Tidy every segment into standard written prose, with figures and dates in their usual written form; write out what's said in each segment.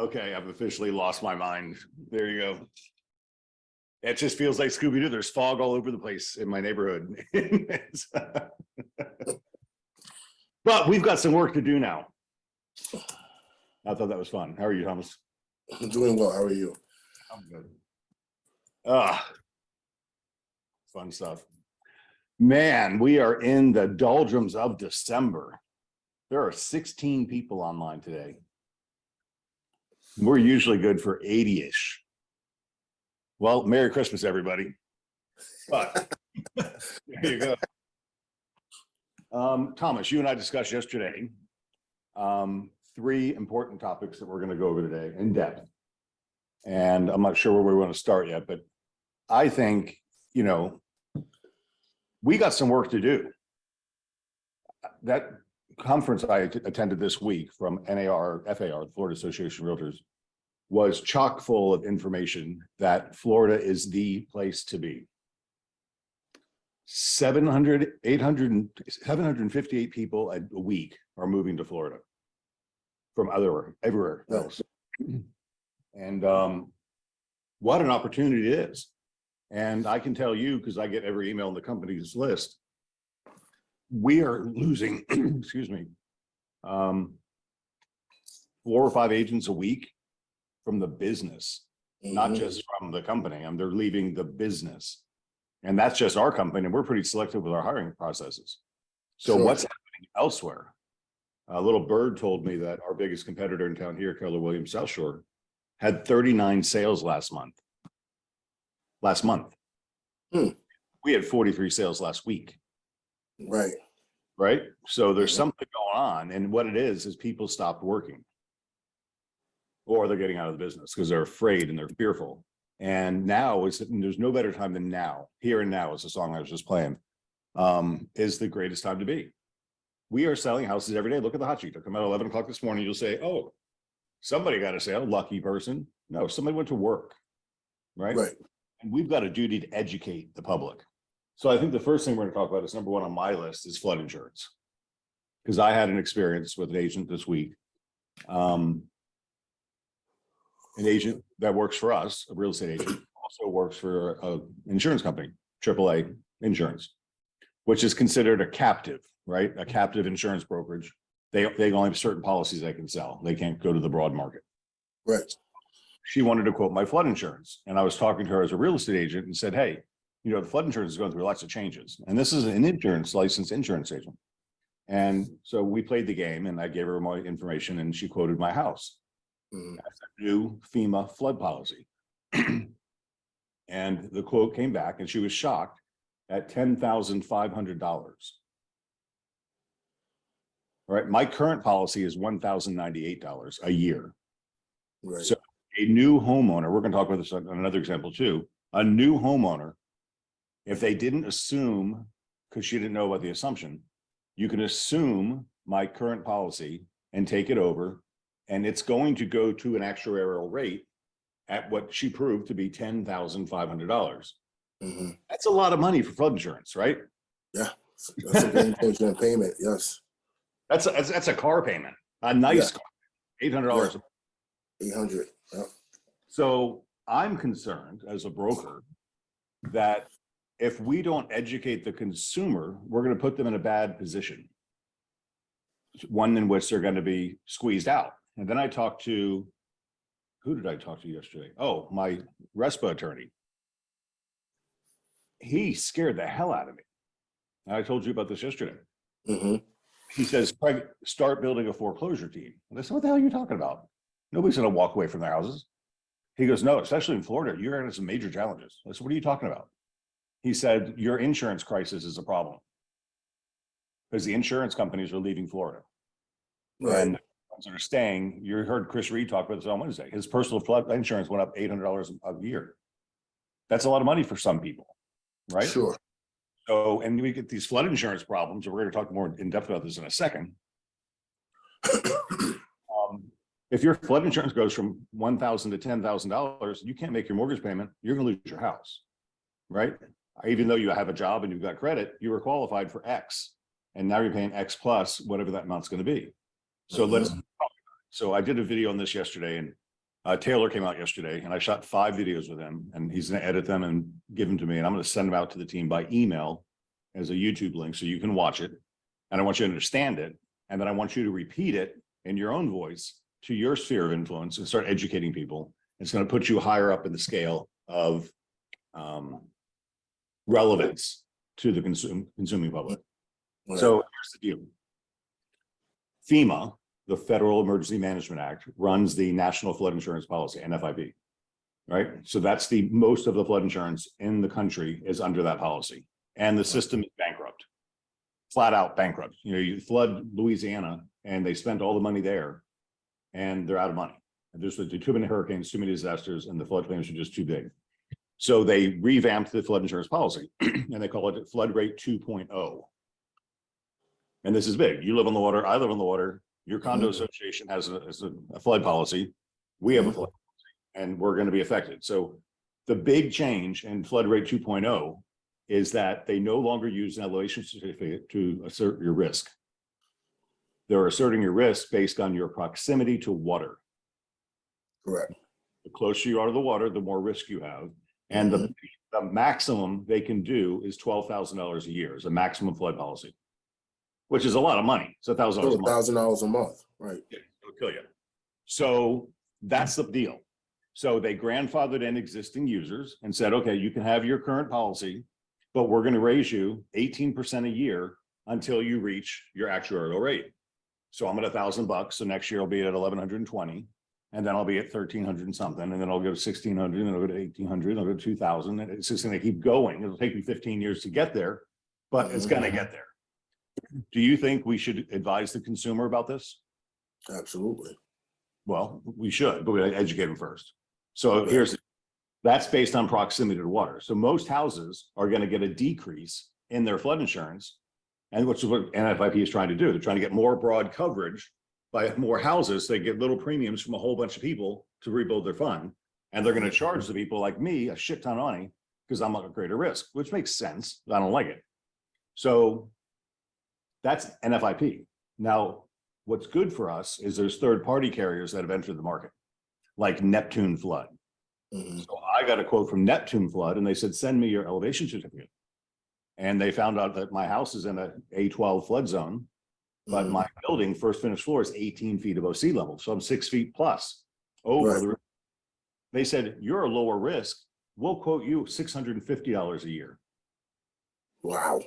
Okay, I've officially lost my mind. There you go. It just feels like Scooby-Doo. There's fog all over the place in my neighborhood. But we've got some work to do now. I thought that was fun. How are you, Thomas? I'm doing well. How are you? I'm good. Fun stuff. Man, we are in the doldrums of December. There are 16 people online today. We're usually good for 80-ish. Well, Merry Christmas, everybody. But there you go. Thomas, you and I discussed yesterday three important topics that we're going to go over today in depth. And I'm not sure where we want to start yet, but I think, we got some work to do. That conference I attended this week from FAR, the Florida Association of Realtors, was chock full of information that Florida is the place to be. 758 people a week are moving to Florida from everywhere else. And what an opportunity it is. And I can tell you, because I get every email on the company's list, we are losing, excuse me, 4 or 5 agents a week from the business, not just from the company. They're leaving the business. And that's just our company. And we're pretty selective with our hiring processes. So what's happening elsewhere? A little bird told me that our biggest competitor in town here, Keller Williams South Shore, had 39 sales last month. We had 43 sales last week. Right. So there's something going on. And what it is people stopped working. Or they're getting out of the business because they're afraid and they're fearful. And now there's no better time than now. Here and now is the song I was just playing. Is the greatest time to be. We are selling houses every day. Look at the hot sheet. They'll come out at 11 o'clock this morning. You'll say, oh, somebody got a sale, lucky person. No, somebody went to work. Right. And we've got a duty to educate the public. So I think the first thing we're going to talk about is number one on my list is flood insurance. Because I had an experience with an agent this week. An agent that works for us, a real estate agent, also works for an insurance company, AAA Insurance, which is considered a captive, right? A captive insurance brokerage. They only have certain policies they can sell. They can't go to the broad market. She wanted to quote my flood insurance. And I was talking to her as a real estate agent and said, hey, the flood insurance is going through lots of changes. And this is an licensed insurance agent. And so we played the game and I gave her my information and she quoted my house. As a new FEMA flood policy. And the quote came back and she was shocked at $10,500. All right. My current policy is $1,098 a year. So a new homeowner, we're going to talk about this on another example too. A new homeowner, if they didn't assume, because she didn't know about the assumption, you can assume my current policy and take it over. And it's going to go to an actuarial rate at what she proved to be $10,500. That's a lot of money for flood insurance, right? Yeah, that's a game changer payment. Yes, that's a car payment, a nice car, $800. 800. So I'm concerned as a broker that if we don't educate the consumer, we're going to put them in a bad position, one in which they're going to be squeezed out. And then I talked to, who did I talk to yesterday? Oh, my RESPA attorney. He scared the hell out of me. And I told you about this yesterday. He says, Craig, start building a foreclosure team. And I said, what the hell are you talking about? Nobody's going to walk away from their houses. He goes, no, especially in Florida, you're having some major challenges. I said, what are you talking about? He said, your insurance crisis is a problem because the insurance companies are leaving Florida. And the ones that are staying, you heard Chris Reed talk about this on Wednesday. His personal flood insurance went up $800 a year. That's a lot of money for some people, right? Sure. So, and we get these flood insurance problems, and we're going to talk more in depth about this in a second. If your flood insurance goes from $1,000 to $10,000, you can't make your mortgage payment, you're going to lose your house, right? Even though you have a job and you've got credit, you were qualified for X, and now you're paying X plus whatever that amount's going to be. So so I did a video on this yesterday, and Taylor came out yesterday and I shot 5 videos with him and he's going to edit them and give them to me. And I'm going to send them out to the team by email as a YouTube link so you can watch it. And I want you to understand it. And then I want you to repeat it in your own voice to your sphere of influence and start educating people. It's going to put you higher up in the scale of relevance to the consuming public. Right. So here's the deal. FEMA, the Federal Emergency Management Act, runs the National Flood Insurance Policy, NFIP, right? So that's the most of the flood insurance in the country is under that policy. And the system is bankrupt, flat out bankrupt. You know, you flood Louisiana and they spent all the money there and they're out of money. And there's too many hurricanes, too many disasters, and the flood claims are just too big. So they revamped the flood insurance policy and they call it Flood Rate 2.0. And this is big. You live on the water, I live on the water. Your condo association has a flood policy. We have a flood policy and we're going to be affected. So the big change in Flood Rate 2.0 is that they no longer use an elevation certificate to assert your risk. They're asserting your risk based on your proximity to water. Correct. The closer you are to the water, the more risk you have. And the maximum they can do is $12,000 a year as a maximum flood policy, which is a lot of money. It's $1,000 a month. $1,000 a month, right? Yeah, it'll kill you. So that's the deal. So they grandfathered in existing users and said, okay, you can have your current policy, but we're going to raise you 18% a year until you reach your actuarial rate. So I'm at $1,000. So next year I'll be at 1,120. And then I'll be at 1,300 and something, and then I'll go to 1,600, and I'll go to 1,800, I'll go to 2,000. And it's just going to keep going. It'll take me 15 years to get there, but it's going to get there. Do you think we should advise the consumer about this? Absolutely. Well, we should, but we gotta educate them first. So that's based on proximity to water. So most houses are going to get a decrease in their flood insurance, and which is what NFIP is trying to do. They're trying to get more broad coverage by more houses. They get little premiums from a whole bunch of people to rebuild their fund. And they're going to charge the people like me a shit ton of money because I'm at a greater risk, which makes sense. I don't like it. So that's NFIP. Now, what's good for us is there's third-party carriers that have entered the market, like Neptune Flood. So I got a quote from Neptune Flood and they said, send me your elevation certificate. And they found out that my house is in a A12 flood zone. But my building, first finished floor, is 18 feet above sea level. So I'm 6 feet plus over the. They said, you're a lower risk. We'll quote you $650 a year. Wow.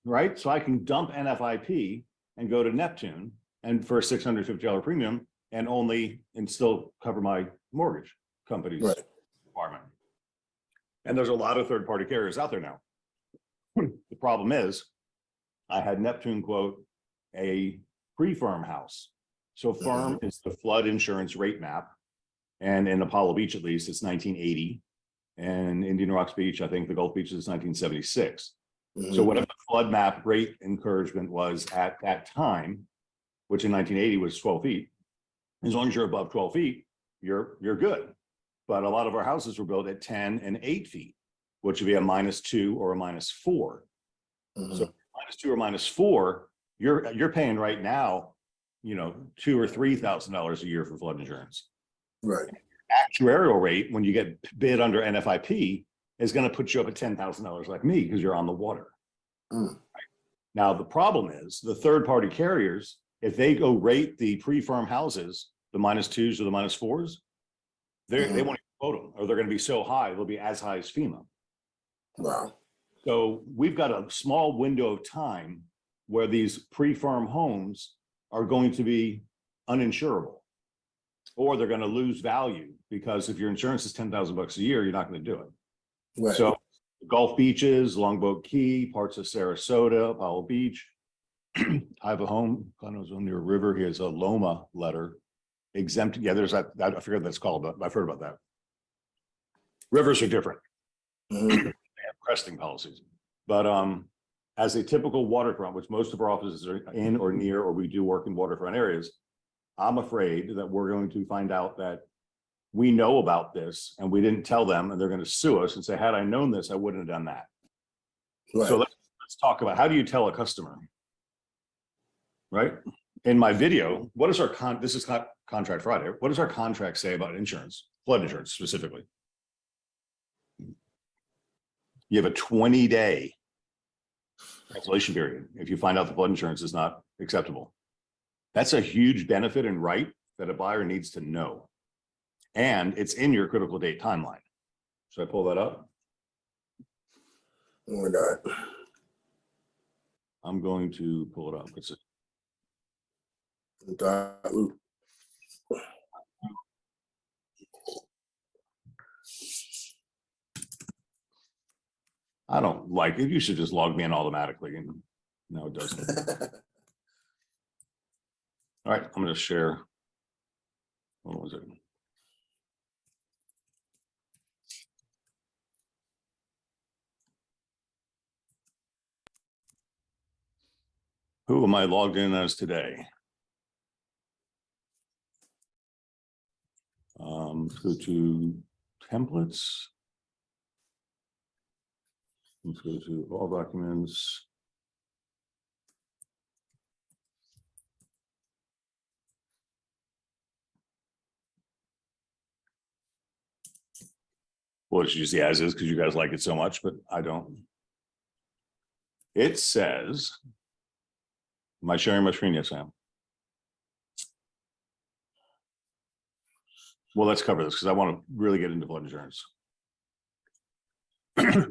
Right? So I can dump NFIP and go to Neptune and for a $650 premium and still cover my mortgage company's requirement. And there's a lot of third-party carriers out there now. The problem is, I had Neptune quote a pre-firm house. So firm is the flood insurance rate map. And in Apollo Beach, at least, it's 1980. And Indian Rocks Beach, I think the Gulf Beach is 1976. So whatever the flood map rate encouragement was at that time, which in 1980 was 12 feet, as long as you're above 12 feet, you're good. But a lot of our houses were built at 10 and 8 feet, which would be a -2 or a -4. So -2 or -4, you're paying right now, $2,000 or $3,000 a year for flood insurance. Right. Actuarial rate, when you get bid under NFIP, is going to put you up at $10,000 like me because you're on the water. Right? Now the problem is the third-party carriers, if they go rate the pre-firm houses, the -2s or the -4s, they won't even quote them, or they're going to be so high they'll be as high as FEMA. Wow. So we've got a small window of time where these pre-firm homes are going to be uninsurable, or they're going to lose value because if your insurance is $10,000 a year, you're not going to do it. Right. So Gulf Beaches, Longboat Key, parts of Sarasota, Apollo Beach. I have a home, kind of near a river. He has a Loma letter exempt. Yeah, there's that. I forget what that's called, but I've heard about that. Rivers are different. They have cresting policies, but as a typical waterfront, which most of our offices are in or near, or we do work in waterfront areas, I'm afraid that we're going to find out that we know about this and we didn't tell them, and they're going to sue us and say, had I known this, I wouldn't have done that. Right. So let's talk about, how do you tell a customer, right? in my video, what is our this is not Contract Friday. What does our contract say about insurance, flood insurance specifically? You have a 20-day cancellation period if you find out the flood insurance is not acceptable. That's a huge benefit and right that a buyer needs to know. And it's in your critical date timeline. Should I pull that up? Or not. I'm going to pull it up. It's I don't like it. You should just log me in automatically. And no, it doesn't. All right, I'm going to share. What was it? Who am I logged in as today? Go to templates. Let's go to all documents. Well, it's usually as is because you guys like it so much, but I don't. It says, am I sharing my screen? Yes, I am. Well, let's cover this because I want to really get into flood insurance.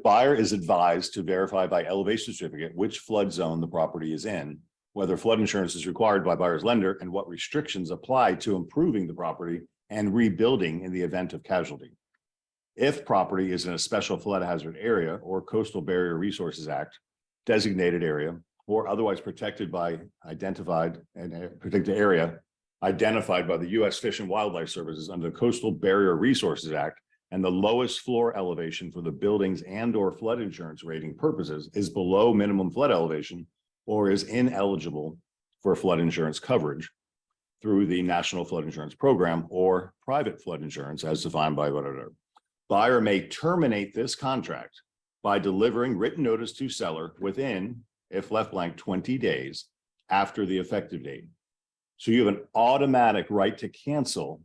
Buyer is advised to verify by elevation certificate which flood zone the property is in, whether flood insurance is required by buyer's lender, and what restrictions apply to improving the property and rebuilding in the event of casualty. If property is in a special flood hazard area or Coastal Barrier Resources Act designated area, or otherwise protected by identified and protected area identified by the U.S. Fish and Wildlife Services under the Coastal Barrier Resources Act, and the lowest floor elevation for the buildings and or flood insurance rating purposes is below minimum flood elevation or is ineligible for flood insurance coverage through the National Flood Insurance Program or private flood insurance as defined by whatever. Buyer may terminate this contract by delivering written notice to seller within, if left blank, 20 days after the effective date. So you have an automatic right to cancel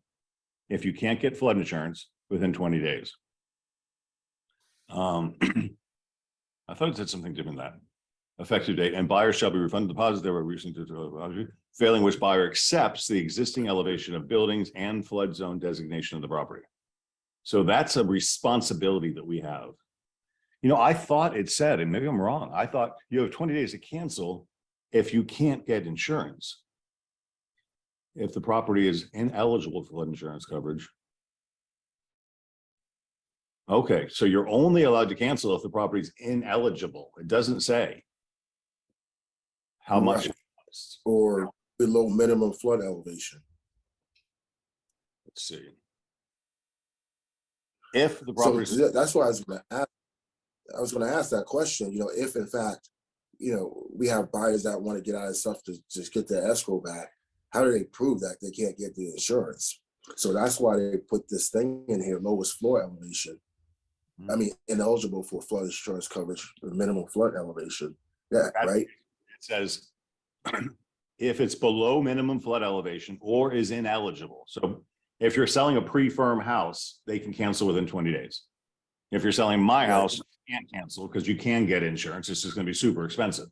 if you can't get flood insurance within 20 days. I thought it said something different than that. Effective date, and buyers shall be refunded deposits that were recently failing which buyer accepts the existing elevation of buildings and flood zone designation of the property. So that's a responsibility that we have. You know, I thought it said, and maybe I'm wrong, I thought you have 20 days to cancel if you can't get insurance. If the property is ineligible for flood insurance coverage. Okay, so you're only allowed to cancel if the property is ineligible. It doesn't say how much it costs. Or below minimum flood elevation. Let's see. If the property, so that's why I was going to ask that question. You know, if in fact, you know, we have buyers that want to get out of stuff to just get their escrow back, how do they prove that they can't get the insurance? So that's why they put this thing in here: lowest floor elevation. I mean, ineligible for flood insurance coverage, the minimum flood elevation. Yeah, right. It says if it's below minimum flood elevation or is ineligible. So if you're selling a pre-firm house, they can cancel within 20 days. If you're selling my house, you can't cancel because you can get insurance. It's just going to be super expensive.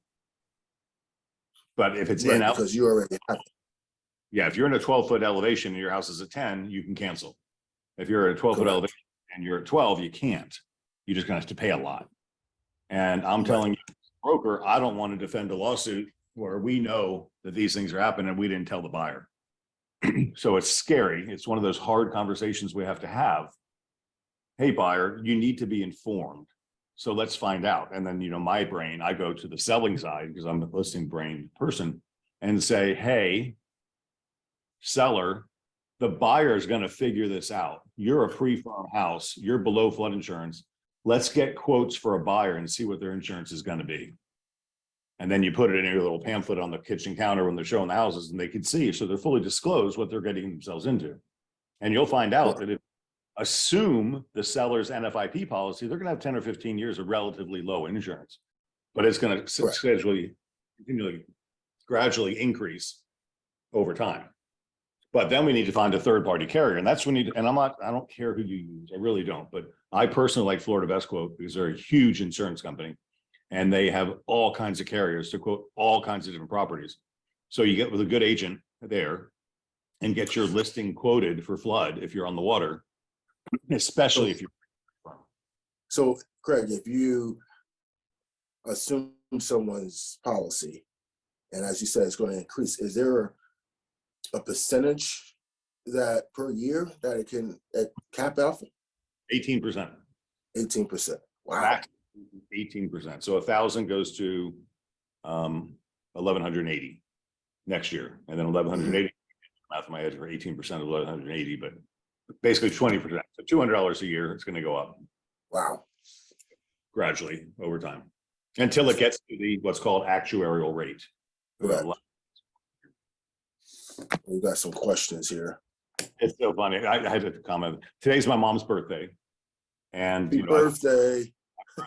But if it's ineligible, because you already have it. Yeah, if you're in a 12-foot elevation and your house is at 10, you can cancel. If you're at a 12-foot elevation and you're at 12, you can't. You're just going to have to pay a lot. And I'm telling you, broker, I don't want to defend a lawsuit where we know that these things are happening and we didn't tell the buyer. So it's scary. It's one of those hard conversations we have to have. Hey, buyer, you need to be informed. So let's find out. And then, you know, my brain, I go to the selling side because I'm a listing brain person and say, hey, seller, the buyer is going to figure this out. You're a pre-firm house. You're below flood insurance. Let's get quotes for a buyer and see what their insurance is going to be. And then you put it in your little pamphlet on the kitchen counter when they're showing the houses and they can see. So they're fully disclosed what they're getting themselves into. And you'll find out that if assume the seller's NFIP policy, they're going to have 10 or 15 years of relatively low insurance, but it's going to gradually increase over time. But then we need to find a third party carrier, and that's when you, and I don't care who you use, I really don't, but I personally like Florida Best Quote because they're a huge insurance company and they have all kinds of carriers to quote all kinds of different properties. So you get with a good agent there and get your listing quoted for flood if you're on the water, especially if you're. So Craig, if you assume someone's policy, and as you said, it's going to increase, is there a percentage that per year that it can cap out? 18%. 18%. Wow. Max 18%. So 1,000 goes to 1,180 next year, and then 1,180. Math in my head for 18% of 1,180, but basically 20%. So $200 a year. It's going to go up. Wow. Gradually over time until it gets to the what's called actuarial rate. Right. We got some questions here. It's so funny. I had to comment. Today's my mom's birthday, and Happy birthday.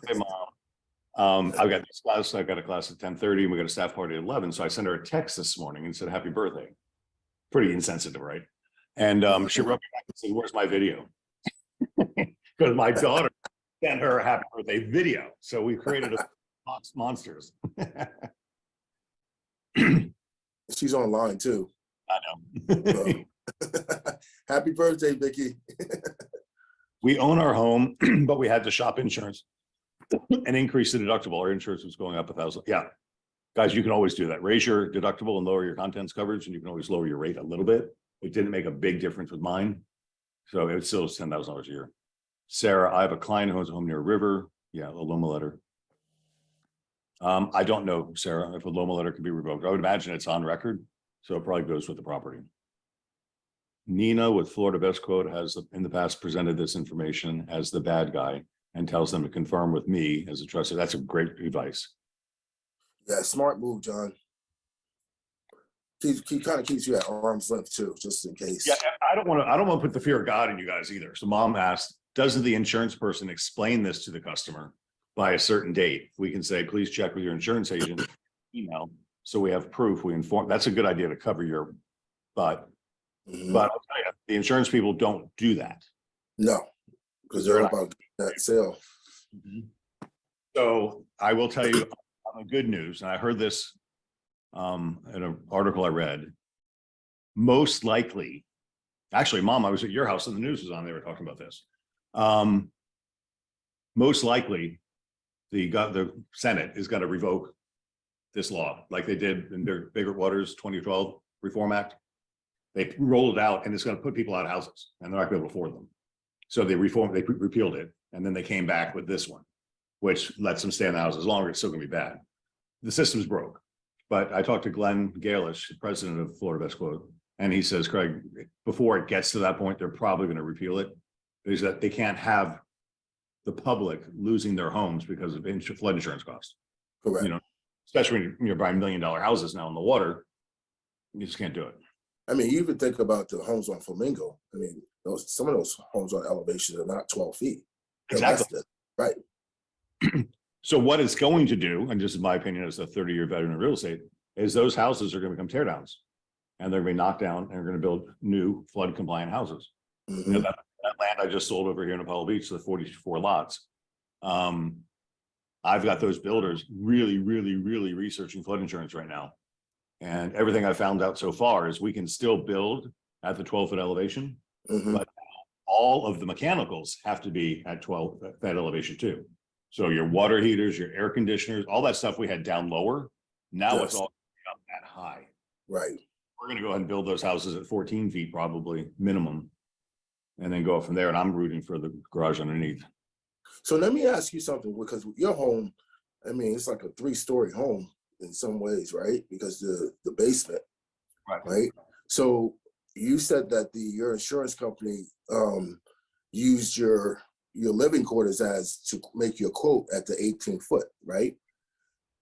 Hey, Mom. I've got this class. I've got a class at 10:30, and we got a staff party at 11. So I sent her a text this morning and said, "Happy birthday." Pretty insensitive, right? And she wrote me back and said, "Where's my video?" Because my daughter sent her a happy birthday video. So we created a monsters. She's online too. I know. Happy birthday, Vicky. We own our home, but we had to shop insurance and increase the deductible. Our insurance was going up 1,000. Yeah, guys, you can always do that. Raise your deductible and lower your contents coverage, and you can always lower your rate a little bit. It didn't make a big difference with mine, so it still was $10,000 a year. Sarah, I have a client who owns a home near a river. Yeah, a LOMA letter. I don't know, Sarah, if a LOMA letter can be revoked. I would imagine it's on record, so it probably goes with the property. Nina with Florida Best Quote has in the past presented this information as the bad guy and tells them to confirm with me as a trusted. That's a great advice. Yeah, smart move, John. He kind of keeps you at arm's length too, just in case. Yeah, I don't want to put the fear of God in you guys either. So mom asked, doesn't the insurance person explain this to the customer by a certain date? We can say, please check with your insurance agent email. So we have proof, we inform. That's a good idea to cover your butt. But I'll tell you, the insurance people don't do that. No, because they're about that sale. So I will tell you good news, and I heard this in an article I read. Most likely, actually, Mom, I was at your house and the news was on. They were talking about this. Most likely, the Senate is going to revoke this law, like they did in their Biggert Waters 2012 Reform Act. They rolled it out, and it's going to put people out of houses, and they're not going to be able to afford them. So they repealed it, and then they came back with this one, which lets them stay in the houses longer. It's still going to be bad. The system's broke. But I talked to Glenn Galish, president of Florida Best Quote, and he says, Craig, before it gets to that point, they're probably going to repeal it. Is that they can't have the public losing their homes because of flood insurance costs. Correct. You know, especially when you're buying $1 million houses now in the water, you just can't do it. I mean, you even think about the homes on Flamingo. I mean, some of those homes on elevation are not 12 feet. Exactly. Right. So what it's going to do, and just in my opinion as a 30-year veteran of real estate, is those houses are going to become tear downs, and they're going to be knocked down, and we're going to build new flood compliant houses. You know, that land I just sold over here in Apollo Beach, the 44 lots. I've got those builders really researching flood insurance right now. And everything I found out so far is we can still build at the 12-foot elevation, but all of the mechanicals have to be at 12 that elevation too. So your water heaters, your air conditioners, all that stuff we had down lower, now it's all up that high. Right. We're going to go ahead and build those houses at 14 feet, probably minimum, and then go up from there. And I'm rooting for the garage underneath. So let me ask you something, because your home, I mean, it's like a 3-story home in some ways, right? Because the basement, right? So you said that your insurance company used your living quarters as to make your quote at the 18-foot, right?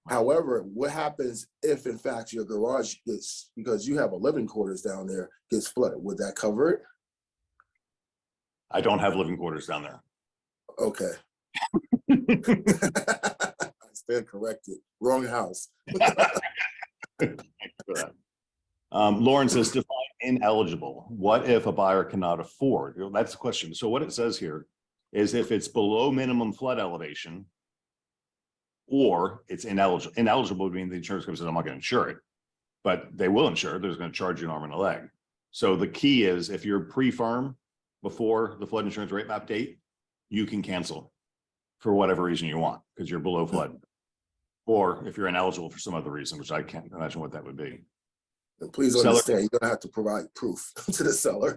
However, what happens if in fact your garage gets, because you have a living quarters down there, gets flooded? Would that cover it? I don't have living quarters down there. Okay. I stand corrected. Wrong house. Thanks for that. Lauren says define ineligible. What if a buyer cannot afford? That's the question. So what it says here is if it's below minimum flood elevation or it's ineligible. Ineligible would mean the insurance company says, I'm not going to insure it, but they will insure it. They're going to charge you an arm and a leg. So the key is if you're pre-firm before the flood insurance rate map date, you can cancel for whatever reason you want because you're below flood. Or if you're ineligible for some other reason, which I can't imagine what that would be. And please understand, you're gonna have to provide proof to the seller,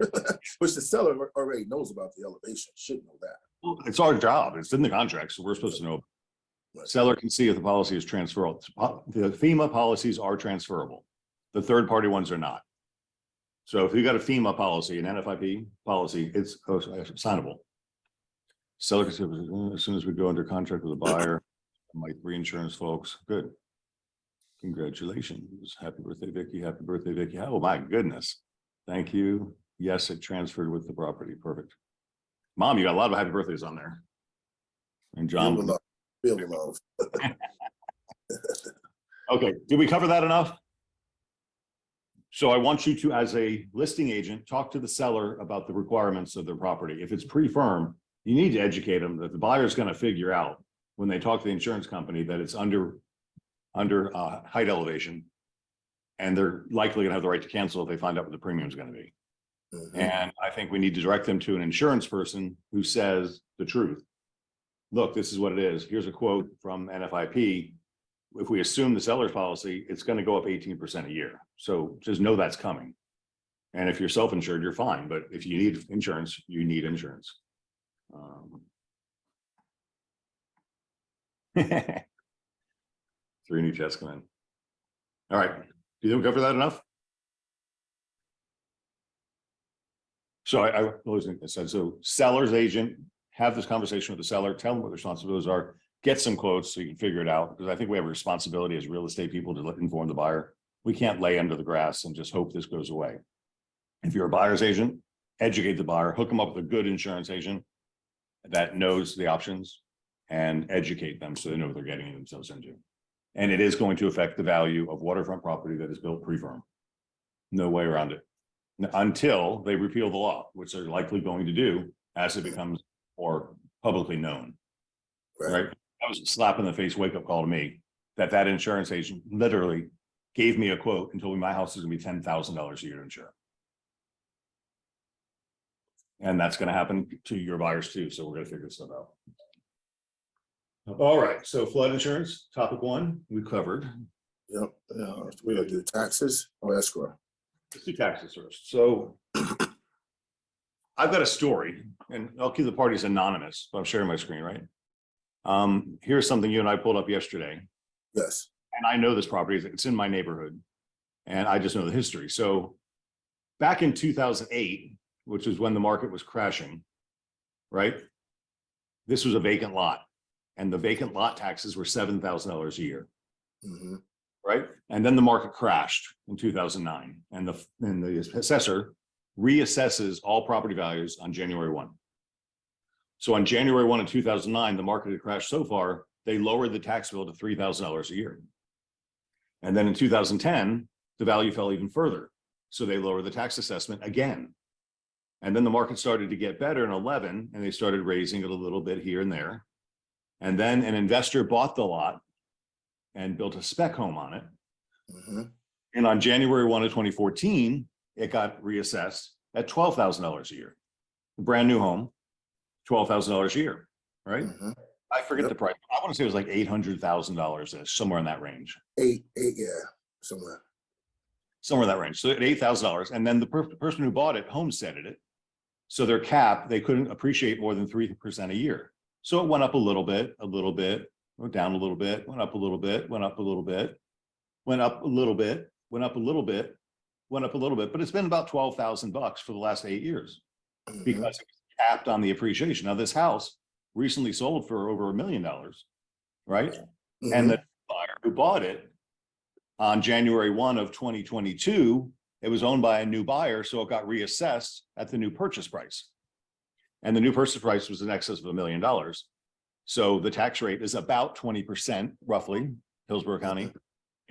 which the seller already knows about the elevation, should know that. Well, it's our job. It's in the contract, so we're supposed to know. Right. Seller can see if the policy is transferable. The FEMA policies are transferable. The third-party ones are not. So if you got a FEMA policy, an NFIP policy, it's signable. Seller can see as soon as we go under contract with a buyer, my reinsurance folks, good. Congratulations. Happy birthday, Vicky. Happy birthday, Vicky. Oh my goodness. Thank you. Yes, it transferred with the property. Perfect. Mom, you got a lot of happy birthdays on there. And John. Feel the love. Okay. Did we cover that enough? So I want you to, as a listing agent, talk to the seller about the requirements of their property. If it's pre-firm, you need to educate them that the buyer is going to figure out when they talk to the insurance company that it's under height elevation, and they're likely gonna have the right to cancel if they find out what the premium is going to be. And I think we need to direct them to an insurance person who says the truth. Look, this is what it is. Here's a quote from NFIP. If we assume the seller's policy, it's going to go up 18% a year. So just know that's coming. And if you're self-insured, you're fine. But if you need insurance, you need insurance. 3 new chats come in. All right. Do you think we cover that enough? So I said, so seller's agent, have this conversation with the seller, tell them what the responsibilities are, get some quotes so you can figure it out. Because I think we have a responsibility as real estate people to inform the buyer. We can't lay under the grass and just hope this goes away. If you're a buyer's agent, educate the buyer, hook them up with a good insurance agent that knows the options and educate them so they know what they're getting themselves into. And it is going to affect the value of waterfront property that is built pre-firm. No way around it. Until they repeal the law, which they're likely going to do as it becomes more publicly known. Right? That was a slap in the face wake-up call to me that insurance agent literally gave me a quote and told me my house is going to be $10,000 a year to insure. And that's going to happen to your buyers too. So we're going to figure this stuff out. All right. So flood insurance, topic 1, we covered. Yep. We gotta do taxes or escrow. Let's do taxes first. So I've got a story, and I'll keep the parties anonymous, but I'm sharing my screen, right? Here's something you and I pulled up yesterday. Yes. And I know this property, it's in my neighborhood, and I just know the history. So back in 2008, which is when the market was crashing, right? This was a vacant lot, and the vacant lot taxes were $7,000 a year. Right? And then the market crashed in 2009, and the assessor reassesses all property values on January 1. So on January 1 of 2009, the market had crashed so far, they lowered the tax bill to $3,000 a year. And then in 2010, the value fell even further. So they lowered the tax assessment again. And then the market started to get better in 11, and they started raising it a little bit here and there. And then an investor bought the lot and built a spec home on it. And on January 1 of 2014, it got reassessed at $12,000 a year. A brand new home, $12,000 a year, right? I forget the price. I want to say it was like $800,000, somewhere in that range. Eight, yeah, somewhere. Somewhere in that range. So at $8,000, and then the person who bought it homesteaded it. So their cap, they couldn't appreciate more than 3% a year. So it went up a little bit, went down a little bit, went up a little bit, went up a little bit, went up a little bit, went up a little bit, went up a little bit, but it's been about $12,000 for the last 8 years because it was capped on the appreciation. Now this house recently sold for over $1 million, right? And the buyer who bought it on January 1 of 2022, it was owned by a new buyer, so it got reassessed at the new purchase price. And the new purchase price was in excess of $1 million. So the tax rate is about 20%, roughly, Hillsborough County.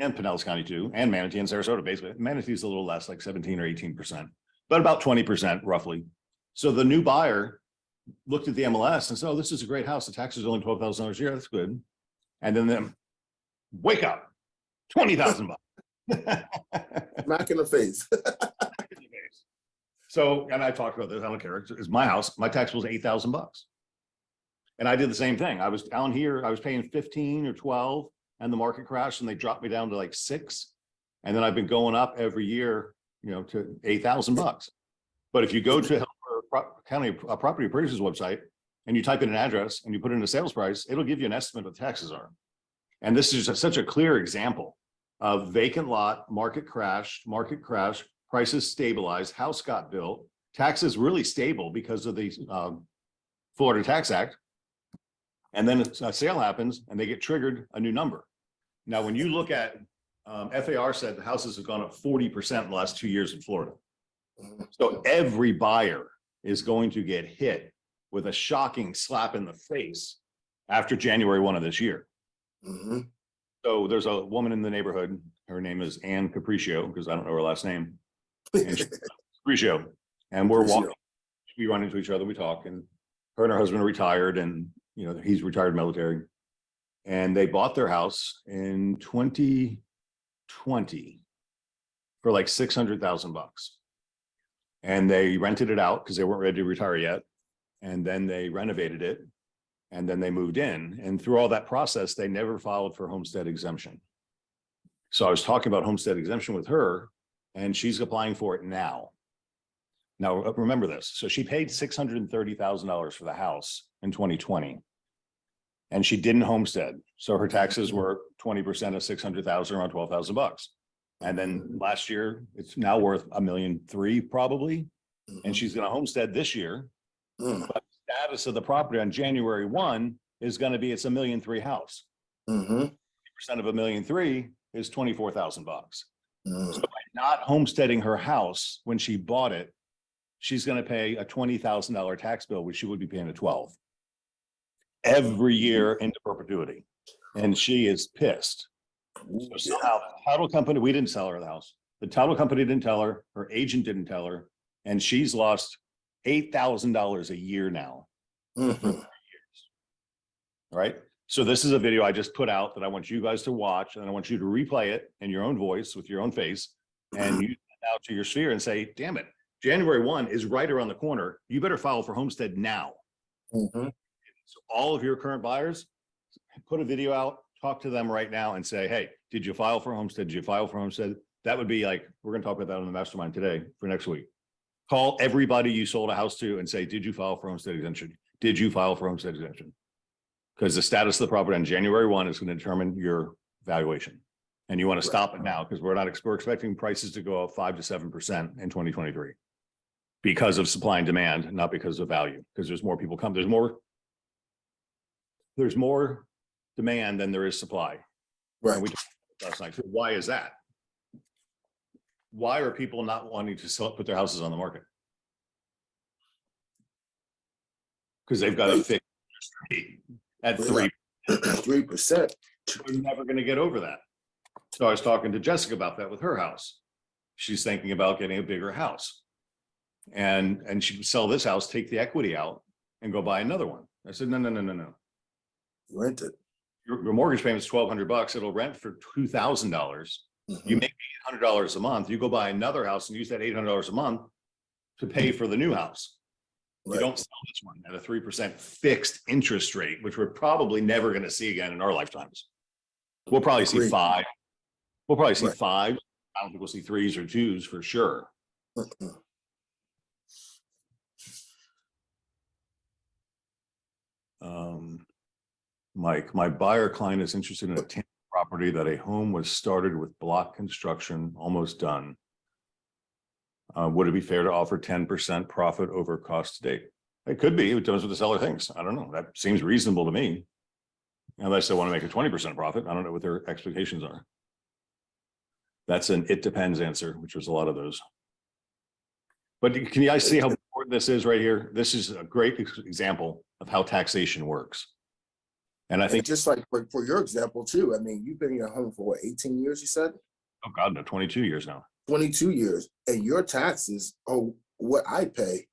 and Pinellas County too, and Manatee and Sarasota, basically. Manatee is a little less, like 17 or 18%, but about 20% roughly. So the new buyer looked at the MLS and said, oh, this is a great house. The tax is only $12,000 a year. That's good. And then wake up, 20,000 bucks. Smack in the face. So, and I talked about this, I don't care. It's my house. My tax bill is 8,000 bucks. And I did the same thing. I was down here, I was paying 15 or 12 and the market crashed and they dropped me down to like 6. And then I've been going up every year, you know, to 8,000 bucks. But if you go to County Property Appraiser's website and you type in an address and you put in a sales price, it'll give you an estimate of what the taxes are. And this is just such a clear example of vacant lot, market crash, prices stabilized, house got built, taxes really stable because of the Florida Tax Act. And then a sale happens and they get triggered a new number. Now, when you look at FAR said the houses have gone up 40% in the last 2 years in Florida. So every buyer is going to get hit with a shocking slap in the face after January 1 of this year. Mm-hmm. So there's a woman in the neighborhood. Her name is Ann Capriccio, because I don't know her last name. And Capriccio. And we're walking. We run into each other. We talk, and her and her husband are retired, and you know he's retired military. And they bought their house in 2020 for like $600,000, and they rented it out because they weren't ready to retire yet. And then they renovated it. And then they moved in, and through all that process, they never filed for homestead exemption. So I was talking about homestead exemption with her, and she's applying for it now. Now, remember this. So she paid $630,000 for the house in 2020, and she didn't homestead. So her taxes were 20% of 600,000, around 12,000 bucks. And then last year, it's now worth $1.3 million probably. And she's going to homestead this year. But status of the property on January 1 is going to be it's $1.3 million house. 50% of $1.3 million is 24,000 bucks. So by not homesteading her house when she bought it, she's going to pay a $20,000 tax bill, which she would be paying a 12 every year into perpetuity. And she is pissed. So somehow the title company, we didn't sell her the house. The title company didn't tell her, her agent didn't tell her, and she's lost $8,000 a year now. For 3 years. Right. So this is a video I just put out that I want you guys to watch, and I want you to replay it in your own voice with your own face, and you send out to your sphere and say, damn it, January 1 is right around the corner. You better file for homestead now. So all of your current buyers, put a video out, talk to them right now and say, hey, did you file for homestead? Did you file for homestead? That would be like, we're going to talk about that on the mastermind today for next week. Call everybody you sold a house to and say, did you file for homestead exemption? Did you file for homestead exemption? Because the status of the property on January 1 is going to determine your valuation. And you want to stop it now because we're expecting prices to go up 5 to 7% in 2023 because of supply and demand, not because of value, because there's more people come. There's more demand than there is supply. Right. And we talked about last night. So why is that? Why are people not wanting to put their houses on the market? Because they've got a fixed rate at 3%. We're never going to get over that. So I was talking to Jessica about that with her house. She's thinking about getting a bigger house, and she would sell this house, take the equity out, and go buy another one. I said, no. Rent it. Your mortgage payment is $1,200. It'll rent for $2,000. You make $800 a month. You go buy another house and use that $800 a month to pay for the new house. You don't sell this one at a 3% fixed interest rate, which we're probably never going to see again in our lifetimes. We'll probably see 5. We'll probably see 5. I don't think we'll see 3s or 2s for sure. Mike, my buyer client is interested in a Tampa property that a home was started with block construction, almost done. Would it be fair to offer 10% profit over cost to date? It could be. It depends what the seller thinks. I don't know. That seems reasonable to me. Unless they want to make a 20% profit. I don't know what their expectations are. That's an it depends answer, which was a lot of those. But can you guys see how important this is right here? This is a great example of how taxation works. And I think just like for your example too, I mean, you've been in your home for what, 18 years, you said? oh God, no, 22 years now. 22 years, and your taxes are what I pay.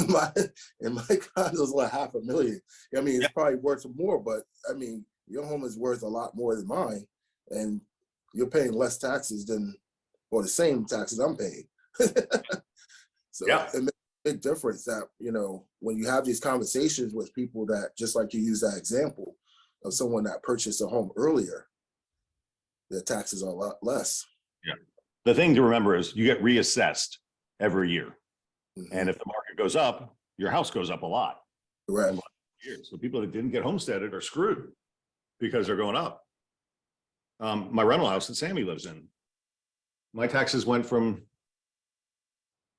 my and my condo's like $500,000. I mean, it's probably worth more, but I mean, your home is worth a lot more than mine, and you're paying less taxes than, or the same taxes I'm paying. So it makes a big difference that, you know, when you have these conversations with people that, just like you use that example of someone that purchased a home earlier, their taxes are a lot less. Yeah. The thing to remember is you get reassessed every year. And if the market goes up, your house goes up a lot. Right. So people that didn't get homesteaded are screwed because they're going up. My rental house that Sammy lives in, my taxes went from,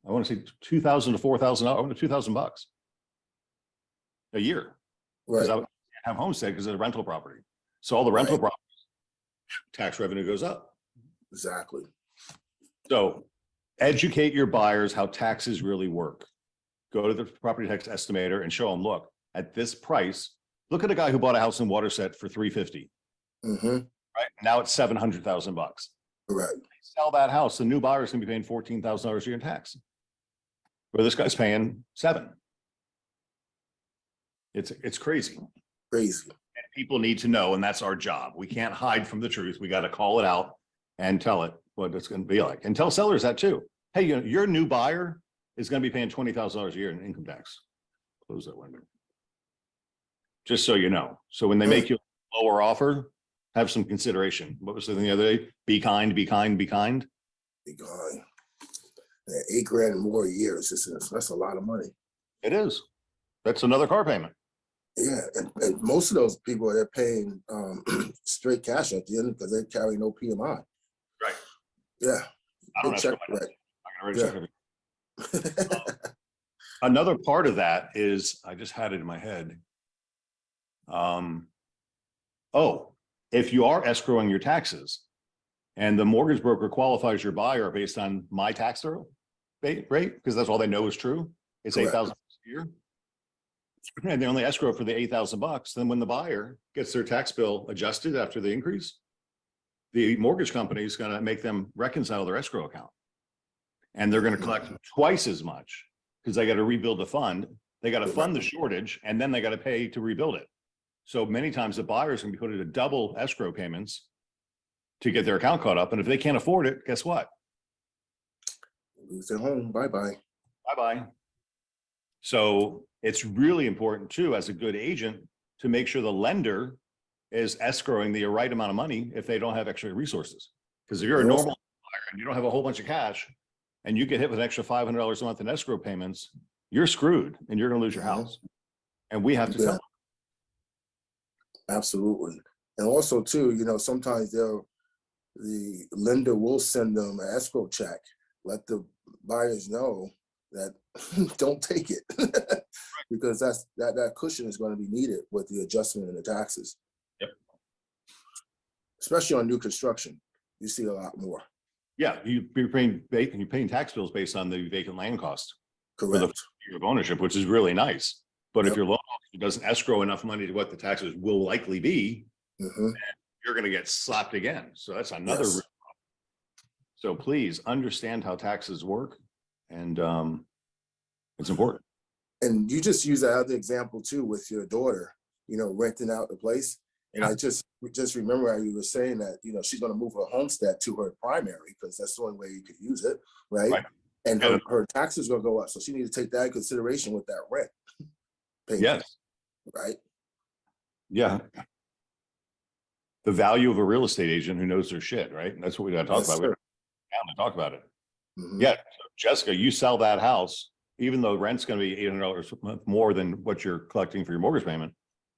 I want to say $2,000 to $4,000. I went to $2,000 a year. Because I have homestead because it's a rental property. So all the rental properties, tax revenue goes up. Exactly. So educate your buyers how taxes really work. Go to the property tax estimator and show them, look, at this price, look at a guy who bought a house in Waterset for $350. Right now it's $700,000. Correct. Sell that house, the new buyer is going to be paying $14,000 a year in tax, where this guy's paying $7,000. It's crazy. Crazy. And people need to know, and that's our job. We can't hide from the truth. We got to call it out and tell it what it's going to be like, and tell sellers that too. Hey, you know, your new buyer is going to be paying $20,000 a year in income tax. Close that window. Just so you know. So when they make you a lower offer, have some consideration. What was the thing the other day? Be kind, be kind, be kind. Be kind. $8 grand more a year. That's a lot of money. It is. That's another car payment. Yeah, and most of those people, they're paying straight cash at the end because they carry no PMI. Right. Yeah. I don't check, right. I'm gonna write a check. Another part of that is, I just had it in my head. If you are escrowing your taxes and the mortgage broker qualifies your buyer based on my tax rate, because that's all they know is true, it's $8,000 a year, and they only escrow for the $8,000. Then when the buyer gets their tax bill adjusted after the increase, the mortgage company is going to make them reconcile their escrow account, and they're going to collect twice as much because they got to rebuild the fund. They got to fund the shortage, and then they got to pay to rebuild it. So many times the buyers can be put into double escrow payments to get their account caught up. And if they can't afford it, guess what? Lose their home. Bye-bye. Bye-bye. So it's really important too, as a good agent, to make sure the lender is escrowing the right amount of money if they don't have extra resources. Because if you're a normal buyer and you don't have a whole bunch of cash and you get hit with an extra $500 a month in escrow payments, you're screwed and you're going to lose your house. And we have to tell them. Absolutely. And also too, you know, sometimes the lender will send them an escrow check, let the buyers know that don't take it because that cushion is going to be needed with the adjustment in the taxes. Yep. Especially on new construction, you see a lot more. Yeah, you're paying tax bills based on the vacant land cost. Correct. For the year of ownership, which is really nice. But if your loan officer doesn't escrow enough money to what the taxes will likely be, you're going to get slapped again. So that's another. Yes. So please understand how taxes work, and it's important. And you just use that other example too with your daughter, you know, renting out the place. And I just remember how you were saying that, you know, she's going to move her homestead to her primary because that's the only way you could use it, right? And her taxes are going to go up, so she needs to take that in consideration with that rent. Yes. Right. Yeah. The value of a real estate agent who knows their shit, right? That's what we got to talk about. We got to talk about it. Yeah. So Jessica, you sell that house, even though rent's going to be $800 a month more than what you're collecting for your mortgage payment,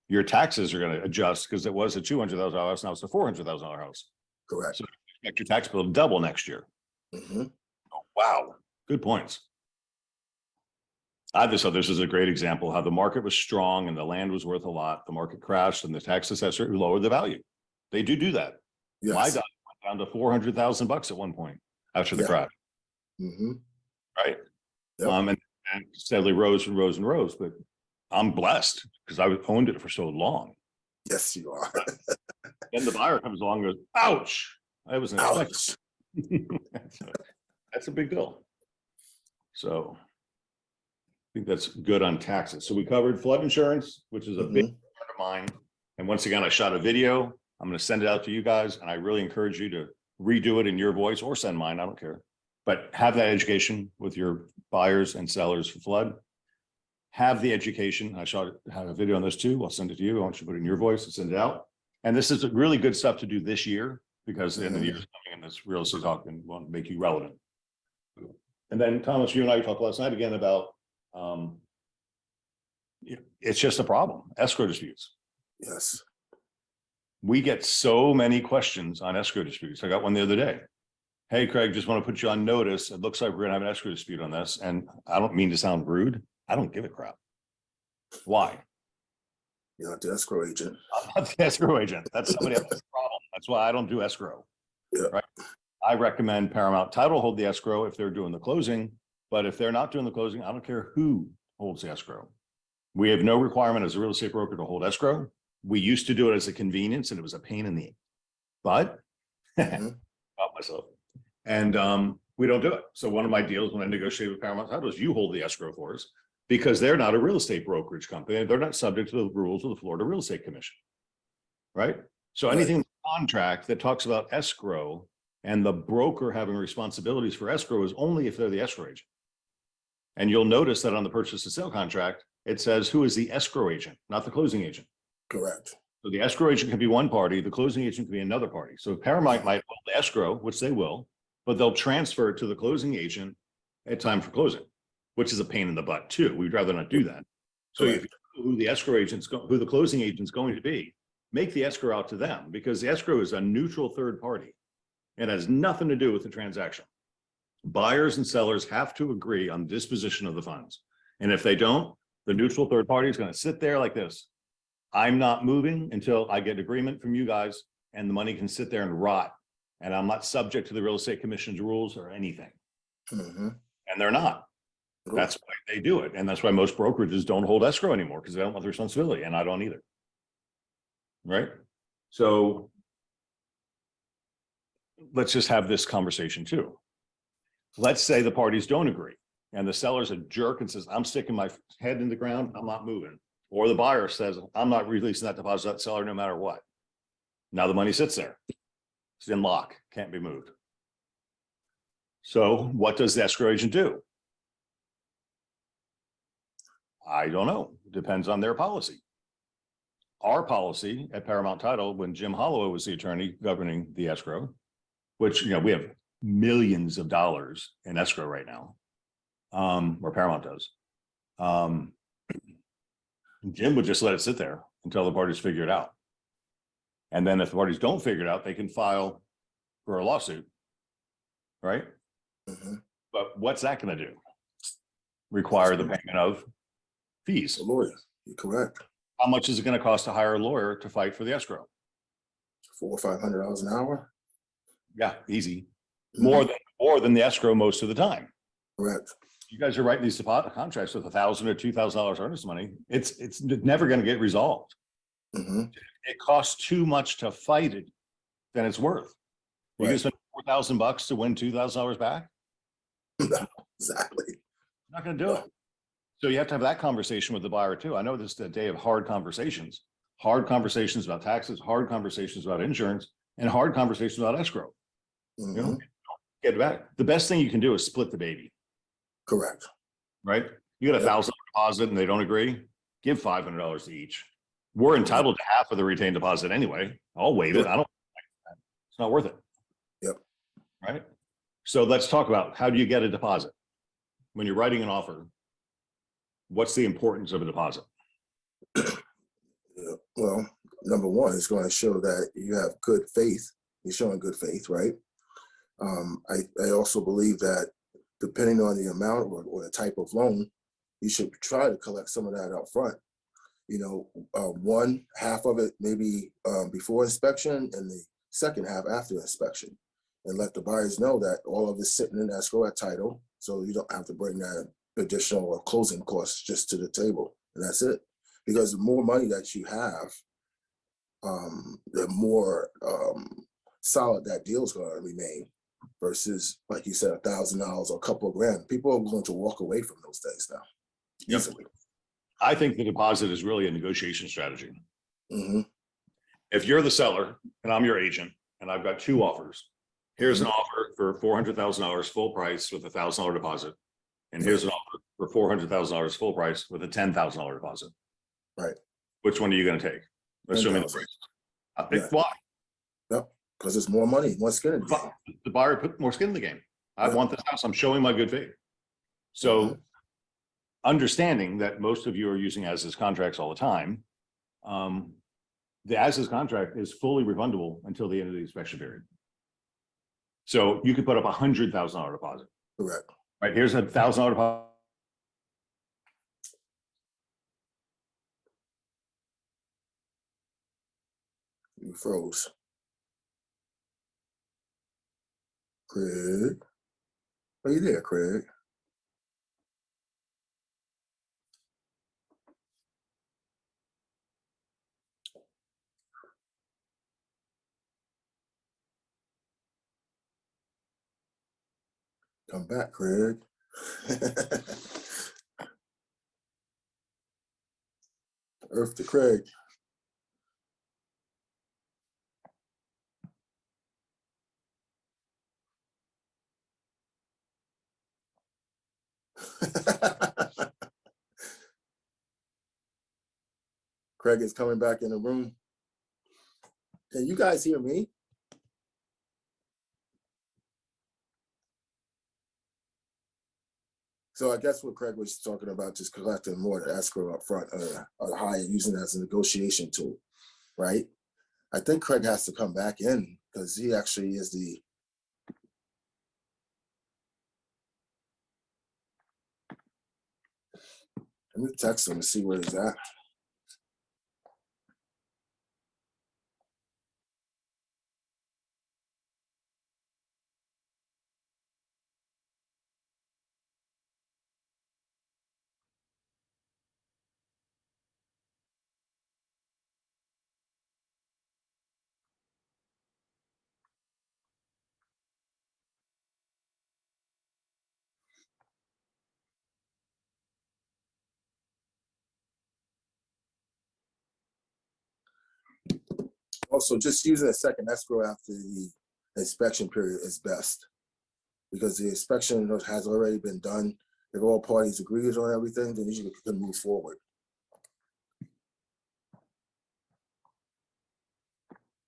your taxes are going to adjust because it was a $200,000 house. Now it's a $400,000 house. Correct. So you expect your tax bill to double next year. Oh, wow. Good points. I just thought this is a great example how the market was strong and the land was worth a lot. The market crashed and the tax assessor lowered the value. They do that. Yes. My dog went down to $400,000 at one point after the crash. Right. Yep. And steadily rose and rose and rose. But I'm blessed because I owned it for so long. Yes, you are. Then the buyer comes along and goes, ouch, I wasn't expecting. Ouch. That's a big deal. So I think that's good on taxes. So we covered flood insurance, which is a big part of mine. And once again, I shot a video. I'm going to send it out to you guys. And I really encourage you to redo it in your voice or send mine. I don't care. But have that education with your buyers and sellers for flood. Have the education. I have a video on this too. I'll send it to you. I want you to put it in your voice and send it out. And this is really good stuff to do this year because the end of the year is coming and this real estate talk and won't make you relevant. And then Thomas, you and I talked last night again about it's just a problem. Escrow disputes. Yes. We get so many questions on escrow disputes. I got one the other day. Hey, Craig, just want to put you on notice. It looks like we're gonna have an escrow dispute on this. And I don't mean to sound rude. I don't give a crap. Why? You're not the escrow agent. I'm not the escrow agent. That's somebody else's problem. That's why I don't do escrow. Yeah. Right. I recommend Paramount Title hold the escrow if they're doing the closing. But if they're not doing the closing, I don't care who holds the escrow. We have no requirement as a real estate broker to hold escrow. We used to do it as a convenience and it was a pain in the butt. About myself. And we don't do it. So one of my deals when I negotiate with Paramount Title is you hold the escrow for us because they're not a real estate brokerage company. They're not subject to the rules of the Florida Real Estate Commission. Right. So anything in the contract that talks about escrow and the broker having responsibilities for escrow is only if they're the escrow agent. And you'll notice that on the purchase and sale contract, it says who is the escrow agent, not the closing agent. Correct. So the escrow agent can be one party, the closing agent can be another party. So Paramount might hold the escrow, which they will, but they'll transfer it to the closing agent at time for closing, which is a pain in the butt too. We'd rather not do that. So if you know who the escrow agent's who the closing agent's going to be, make the escrow out to them because the escrow is a neutral third party. It has nothing to do with the transaction. Buyers and sellers have to agree on disposition of the funds. And if they don't, the neutral third party is going to sit there like this. I'm not moving until I get agreement from you guys and the money can sit there and rot. And I'm not subject to the real estate commission's rules or anything. And they're not. That's why they do it. And that's why most brokerages don't hold escrow anymore because they don't want the responsibility. And I don't either. Right. So let's just have this conversation too. Let's say the parties don't agree and the seller's a jerk and says, I'm sticking my head in the ground. I'm not moving. Or the buyer says, I'm not releasing that deposit to that seller no matter what. Now the money sits there. It's in lock, can't be moved. So what does the escrow agent do? I don't know. Depends on their policy. Our policy at Paramount Title, when Jim Holloway was the attorney governing the escrow, which, we have millions of dollars in escrow right now, or Paramount does. Jim would just let it sit there until the parties figure it out. And then if the parties don't figure it out, they can file for a lawsuit, right? But what's that going to do? Require the payment of fees. A lawyer, you're correct. How much is it going to cost to hire a lawyer to fight for the escrow? $400 or $500 an hour. Yeah, easy. More than the escrow most of the time. Correct. You guys are writing these deposit contracts with $1,000 or $2,000 earnest money. It's never going to get resolved. It costs too much to fight it than it's worth. You can spend $4,000 to win $2,000 back. No, exactly. Not going to do it. So you have to have that conversation with the buyer too. I know this is a day of hard conversations about taxes, hard conversations about insurance, and hard conversations about escrow. Get back. The best thing you can do is split the baby. Correct. Right? You got $1,000 deposit and they don't agree, give $500 to each. We're entitled to half of the retained deposit anyway. I'll waive it. I don't. It's not worth it. Yep. Right. So let's talk about how do you get a deposit when you're writing an offer? What's the importance of a deposit? Well, number one, it's going to show that you have good faith. You're showing good faith, right? I also believe that depending on the amount or the type of loan, you should try to collect some of that up front. One half of it maybe before inspection and the second half after inspection, and let the buyers know that all of it's sitting in escrow at title, so you don't have to bring that additional closing costs just to the table, and that's it. Because the more money that you have, the more solid that deal's going to remain versus, like you said, $1,000 or a couple of grand. People are going to walk away from those things now easily. I think the deposit is really a negotiation strategy. Mm-hmm. If you're the seller and I'm your agent and I've got two offers, here's an offer for $400,000 full price with $1,000 deposit. And here's an offer for $400,000 full price with a $10,000 deposit. Right. Which one are you going to take? Assuming I think why? Yep. Because it's more money, more skin in the game. The buyer put more skin in the game. I want this house. I'm showing my good faith. So understanding that most of you are using as-is contracts all the time, the as-is contract is fully refundable until the end of the inspection period. So you could put up $100,000 deposit. Correct. Right, here's $1,000 deposit. You froze. Craig. Are you there, Craig? Come back, Craig. Earth to Craig. Craig is coming back in the room. Can you guys hear me? So I guess what Craig was talking about, just collecting more of the escrow up front or higher, using it as a negotiation tool, right? I think Craig has to come back in because he actually is the let me text him and see where he's at. Also, just using a second escrow after the inspection period is best because the inspection has already been done. If all parties agree on everything, then you can move forward.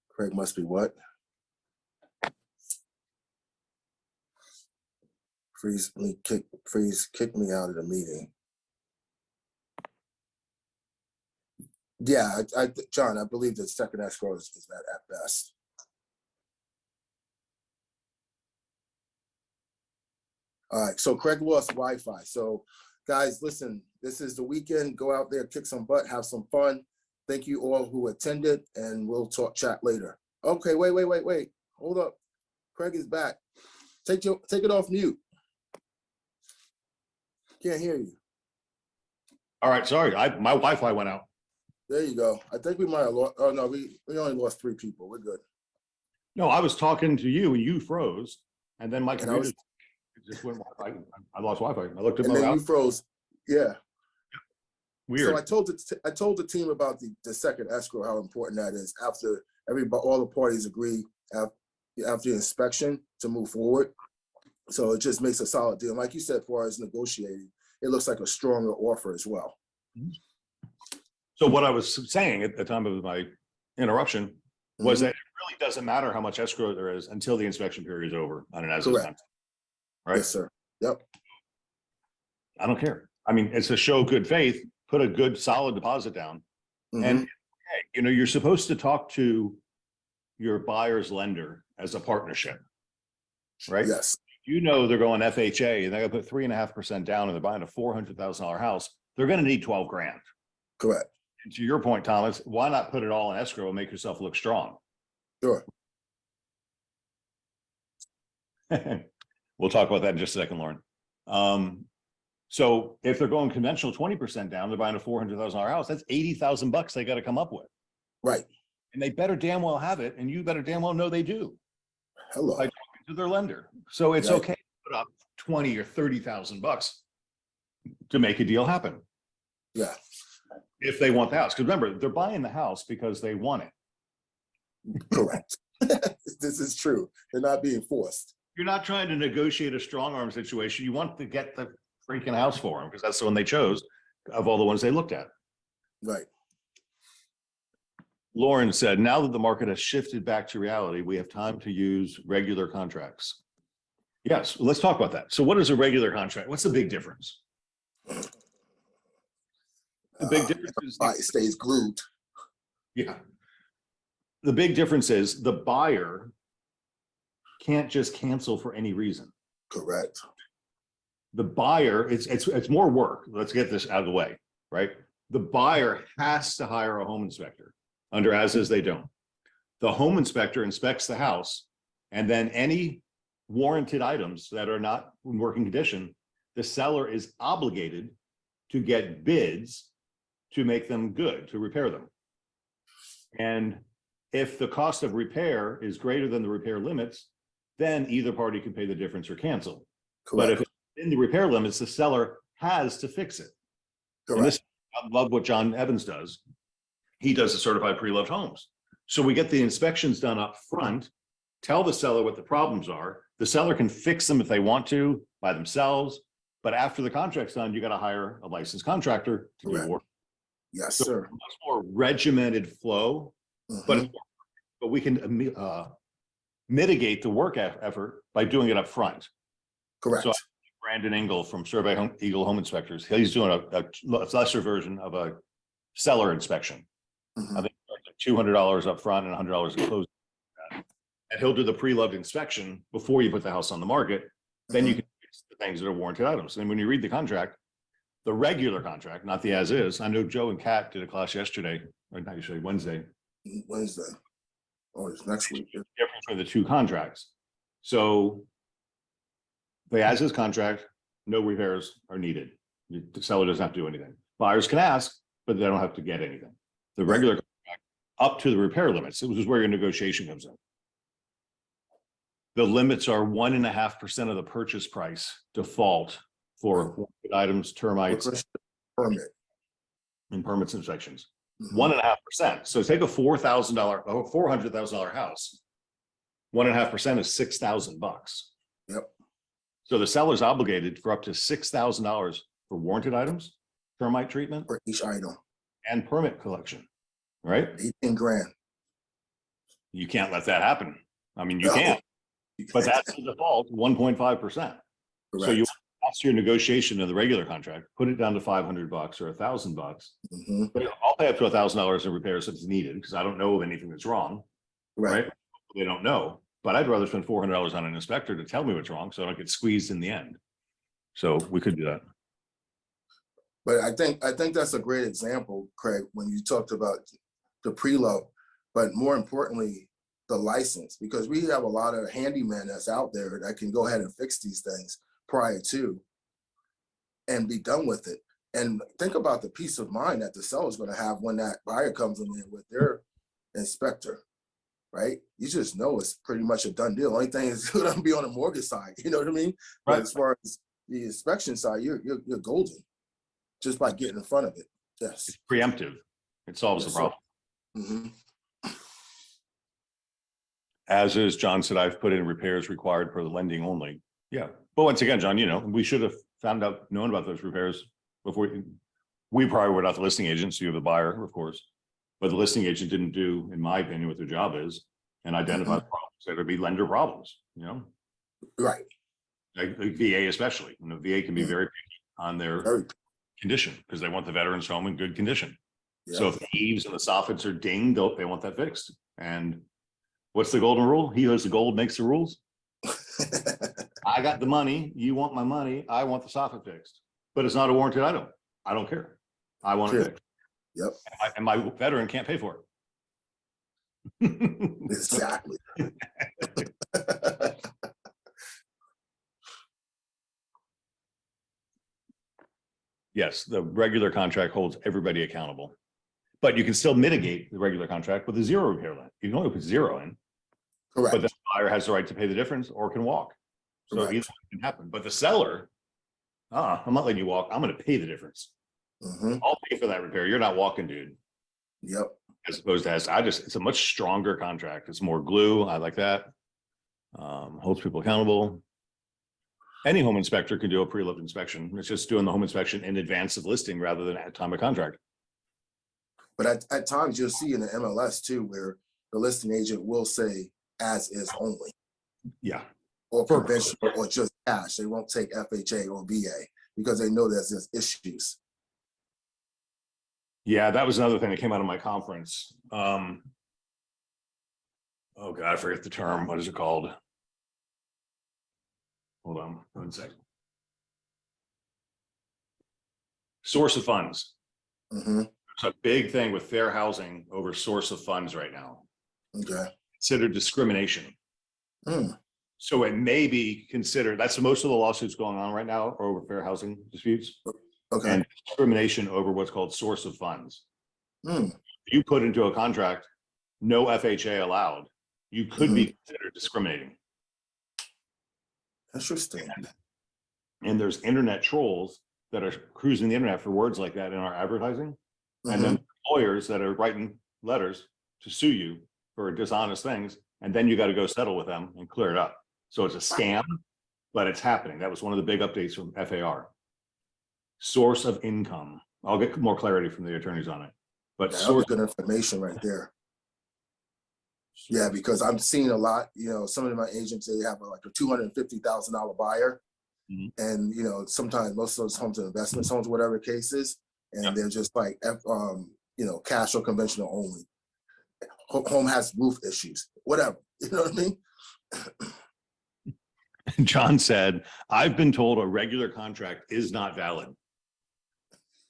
Craig must be what? Freeze kick me out of the meeting. Yeah, John, I believe the second escrow is at best. All right, so Craig lost Wi-Fi. So guys, listen, this is the weekend. Go out there, kick some butt, have some fun. Thank you all who attended, and we'll chat later. Okay, wait. Hold up. Craig is back. Take it off mute. Can't hear you. All right, sorry, my Wi-Fi went out. There you go. I think we might have lost. Oh no, we only lost 3 people. We're good. No, I was talking to you and you froze, and then my computer just went Wi-Fi. I lost Wi-Fi. I looked at my then you froze. Yeah. Weird. So I told the team about the second escrow, how important that is after all the parties agree after the inspection to move forward. So it just makes a solid deal. Like you said, as far as negotiating, it looks like a stronger offer as well. So what I was saying at the time of my interruption was that it really doesn't matter how much escrow there is until the inspection period is over on an as-is contract. Right? Yes, sir. Yep. I don't care. I mean, it's to show good faith, put a good solid deposit down. And you're supposed to talk to your buyer's lender as a partnership, right? Yes. You know they're going FHA and they're gonna put 3.5% down and they're buying a $400,000 house. They're gonna need 12 grand. Correct. And to your point, Thomas, why not put it all in escrow and make yourself look strong? Sure. We'll talk about that in just a second, Lauren. So if they're going conventional 20% down, they're buying a $400,000 house. That's $80,000 they got to come up with. Right. And they better damn well have it, and you better damn well know they do Hello. by talking to their lender. So it's Right. okay to put up 20 or 30,000 bucks to make a deal happen Yeah. if they want the house. Because remember, they're buying the house because they want it. Correct. This is true. They're not being forced. You're not trying to negotiate a strong arm situation. You want to get the freaking house for them because that's the one they chose of all the ones they looked at. Right. Lauren said, now that the market has shifted back to reality, we have time to use regular contracts. Yes, let's talk about that. So what is a regular contract? What's the big difference? The big difference is it stays glued. Yeah. The big difference is the buyer can't just cancel for any reason. Correct. The buyer, it's more work. Let's get this out of the way, right? The buyer has to hire a home inspector under as is they don't. The home inspector inspects the house, and then any warranted items that are not in working condition, the seller is obligated to get bids to make them good, to repair them. And if the cost of repair is greater than the repair limits, then either party can pay the difference or cancel. Correct. But if it's in the repair limits, the seller has to fix it. Correct. And this, I love what John Evans does. He does the certified pre-loved homes. So we get the inspections done up front, tell the seller what the problems are. The seller can fix them if they want to by themselves. But after the contract's done, you got to hire a licensed contractor to do Correct. work. Yes, So sir. much more regimented flow, but we can mitigate the work effort by doing it up front. Correct. So Brandon Engel from Survey Eagle Home Inspectors, he's doing a lesser version of a seller inspection. I think $200 up front and $100 at closing. And he'll do the pre-loved inspection before you put the house on the market. Then you can fix the things that are warranted items. And when you read the contract, the regular contract, not the as is. I know Joe and Kat did a class yesterday, or not yesterday, Wednesday. Wednesday. Oh, it's next week. Difference between the two contracts. So the as is contract, no repairs are needed. The seller doesn't have to do anything. Buyers can ask, but they don't have to get anything. The regular contract up to the repair limits, which is where your negotiation comes in. The limits are 1.5% of the purchase price default for items, termites, Permit. and permits inspections. 1.5%. So take a $4,000 or $400,000 house. 1.5% is $6,000. Yep. So the seller's obligated for up to $6,000 for warranted items, termite treatment, For each item. and permit collection. Right? 18 grand. You can't let that happen. I mean, you No. can't, but that's the default 1.5%. So you ask your negotiation in the regular contract, put it down to $500 or $1,000. But I'll pay up to $1,000 in repairs if it's needed because I don't know of anything that's wrong. Right? They don't know, but I'd rather spend $400 on an inspector to tell me what's wrong so I don't get squeezed in the end. So we could do that. But I think that's a great example, Craig, when you talked about the pre-love, but more importantly, the license, because we have a lot of handymen that's out there that can go ahead and fix these things prior to and be done with it. And think about the peace of mind that the seller is going to have when that buyer comes in there with their inspector, right? You just know it's pretty much a done deal. Only thing is going to be on the mortgage side, you know what I mean? Right. But as far as the inspection side, you're golden just by getting in front of it. Yes. It's preemptive. It solves the problem. As is, John said, I've put in repairs required for the lending only. Yeah. But once again, John, you know, we should have known about those repairs before. We probably were not the listing agent, so you have the buyer, of course. But the listing agent didn't do, in my opinion, what their job is and identify problems. There would be lender problems, you know? Right. Like VA especially. You know, VA can be very picky on their condition because they want the veteran's home in good condition. Yeah. So if the eaves and the soffits are dinged, they want that fixed. And what's the golden rule? He who has the gold makes the rules. I got the money. You want my money. I want the soffit fixed. But it's not a warranted item. I don't care. I want it fixed. Yep. And my veteran can't pay for it. Exactly. Yes, the regular contract holds everybody accountable. But you can still mitigate the regular contract with a zero repair limit. You can only put zero in, Correct. but the buyer has the right to pay the difference or can walk. So Correct. either can happen. But the seller, I'm not letting you walk. I'm going to pay the difference. I'll pay for that repair. You're not walking, dude. Yep. As opposed to it's a much stronger contract. It's more glue. I like that. Holds people accountable. Any home inspector can do a pre-lift inspection. It's just doing the home inspection in advance of listing rather than at time of contract. But at times you'll see in the MLS too, where the listing agent will say as is only. Yeah. Or conventional or just cash. They won't take FHA or VA because they know there's issues. Yeah, that was another thing that came out of my conference. Oh God, I forget the term. What is it called? Hold on 1 second. Source of funds. It's a big thing with fair housing over source of funds right now. Okay. Considered discrimination. So it may be considered, that's most of the lawsuits going on right now are over fair housing disputes. Okay. And discrimination over what's called source of funds. You put into a contract, no FHA allowed, you could be considered discriminating. Interesting. And there's internet trolls that are cruising the internet for words like that in our advertising. And then lawyers that are writing letters to sue you for dishonest things. And then you got to go settle with them and clear it up. So it's a scam, but it's happening. That was one of the big updates from FAR. Source of income. I'll get more clarity from the attorneys on it. But that was good information right there. Yeah, because I'm seeing a lot, some of my agents, they have like a $250,000 buyer. And, sometimes most of those homes are investment homes, whatever the case is. And they're just like, cash or conventional only. Home has roof issues, whatever. You know what I mean? John said, I've been told a regular contract is not valid.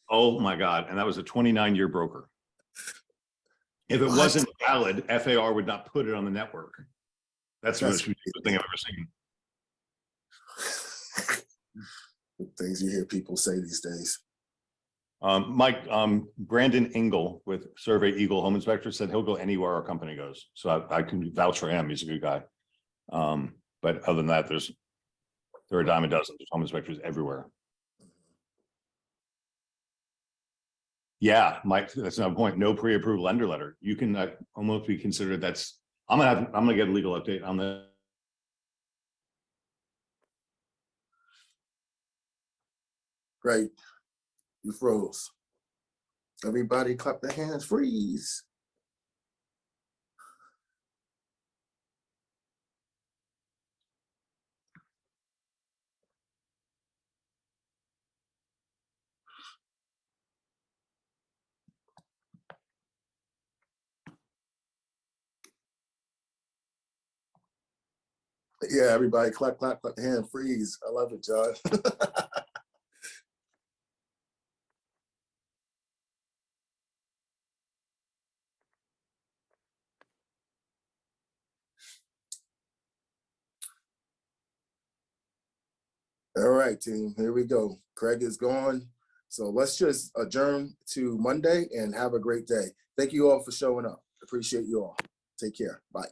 Oh my God. And that was a 29-year broker. If it wasn't valid, FAR would not put it on the network. That's the most ridiculous thing I've ever seen. Things you hear people say these days. Mike, Brandon Engel with Survey Eagle Home Inspector said he'll go anywhere our company goes. So I can vouch for him. He's a good guy. But other than that, there are a dime a dozen home inspectors everywhere. Yeah, Mike, that's another point. No pre-approved lender letter. You can almost be considered I'm gonna get a legal update on that. Great. You froze. Everybody clap their hands, freeze. Yeah, everybody clap their hand, freeze. I love it, John. All right, team, here we go. Craig is gone. So let's just adjourn to Monday and have a great day. Thank you all for showing up. Appreciate you all. Take care. Bye.